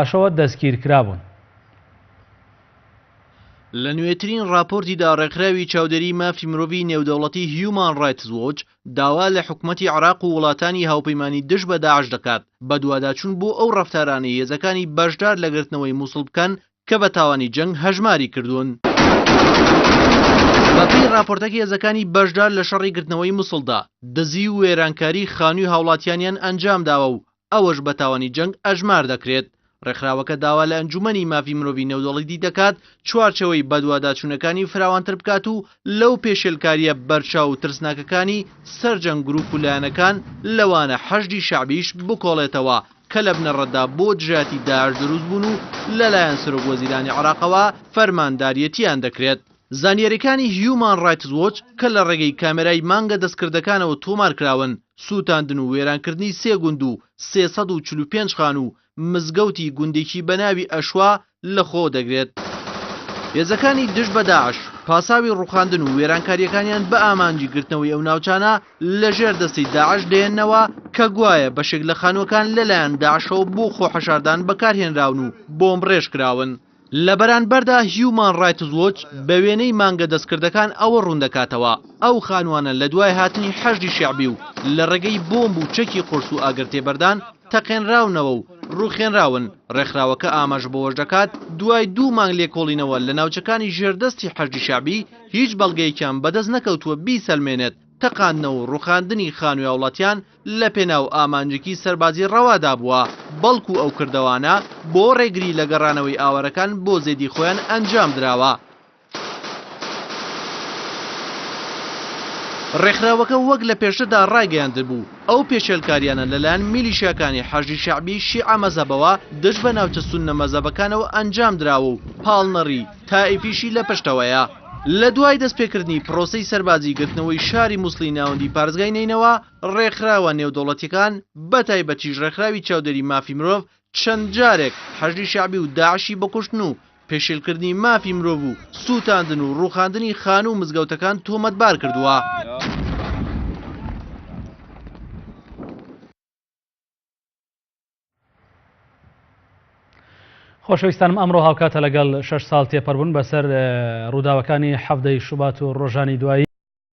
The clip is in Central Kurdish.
پاشەوە دەستگیر کرابوون. لە نوێترین راپۆرتیدا ڕێکخراوی چاودێری مافی مرۆڤی نێودەوڵەتی هیومان ڕایتس وۆچ داوا لە حکومەتی عێراق و وڵاتانی هاوپەیمانی دژ بە داعش دەکات بە دوواداچوون بۆ ئەو ڕەفتارانەی هێزەکانی بەشدار لە گرتنەوەی مووسڵ بکەن کە بە تاوانی جەنگ هەژماری کردوون. بەپێی راپۆرتەکە هێزەکانی بەشدار لە شەڕی گرتنەوەی مووسڵدا دزی و وێرانکاری خانووی هاوڵاتیانیان ئەنجام داوە و ئەوەش بە تاوانی جەنگ ئەژمار دەکرێت. ڕێکخراوەکە داوا لە ئەنجومەنی مافی مرۆڤی نێودەوڵەتی دەکات چوارچەوەی بەدواداچوونەکانی فراوانتر بکات و لەو پێشێلکاریە بەرچاو و ترسناکەکانی سەرجەنگ گروپ و لایەنەکان لەوانە حەشدی شەعبیش بکۆڵێتەوە کە لە بنەڕەتدا بۆ دژاتی داعش دروست بوون و لەلایەن سەرۆک وەزیرانی عێراقەوە فەرمانداریەتیان دەکرێت. زانیاریەکانی هیومان ڕایتس وۆچ کە لە ڕێگەی کامێرای مانگە دەستکردەکانەوە تۆمار کراون سوتاندن و وێرانکردنی 3 گوند و 345 خان و مزگەوتی گوندێکی بەناوی ئەشوا لەخۆ دەگرێت. هێزەکانی دژ بە داعش پاساوی ڕوخاندن و وێرانکاریەکانیان بە ئامانجی گرتنەوەی ئەو ناوچانە لەژێر دەستی داعش دێننەوە کە گوایە بەشێک لە خانووەکان لەلایەن داعشەوە بۆ خۆحەشاردان بەکارهێنراون و بۆمب ڕێژ کراون. لە بەرانبەردا هیومان ڕایتس وۆچ بە وێنەی مانگە دەستکردەکان ئەوە ڕوون دەکاتەوە ئەو خانوانە لە دوای هاتنی حەشدی شیعبی و لە ڕێگەی بۆمب و چەکی قورس و ئاگرتێبەردان تەقێنراونەوە و ڕوخێنراون. ڕێکخراوەکە ئاماژ بەوەش دەکات دوای 2 مانگ لێکۆڵینەوە لە ناوچەکانی ژێردەستی حەشدی شیعبی هیچ بەڵگەیەکیان بەدەست نەکەوتووە بیسەلمێنێت تەقاندنەوە و ڕوخاندنی خانووی هاوڵاتیان لە پێناو ئامانجێکی سەربازی ڕەوادا بووە بەڵکو ئەو کردەوانە بۆ ڕێگری لە گەڕانەوەی ئاوارەکان بۆ زێدی خۆیان ئەنجام دراوە. ڕێکخراوەکە وەک لە پێشتردا ڕایگەیاندبوو ئەو پێشێلکاریانە لەلایەن میلیشیاکانی حەشدی شیعبی شیعە مەزەبەوە دژ بە ناوچە سوننە مەزەبەکانەوە ئەنجام دراوە و پاڵنەڕی تائیفیشی لە پشتەوەیە. لە دوای دەستپێکردنی پرۆسەی سەربازی گرتنەوەی شاری مووسڵی ناوەندی پارێزگای نینەوە ڕێکخراوە نێودەوڵەتیەکان بەتایبەتیش ڕێکخراوی چاودێری مافی مرۆڤ چەند جارێک حەشدی شیعبی و داعشی بەکوشتن و پێشێلکردنی مافی مرۆڤ و سوتاندن و ڕوخاندنی خانوو و مزگەوتەکان تۆمەتبار کردووە. خۆشەویستانم ئەمڕۆ هاوکاتە لەگەڵ 6 ساڵ تێپەڕبوون بەسەر ڕووداوەکانی هەفتەی شوبات و ڕۆژانی دوایی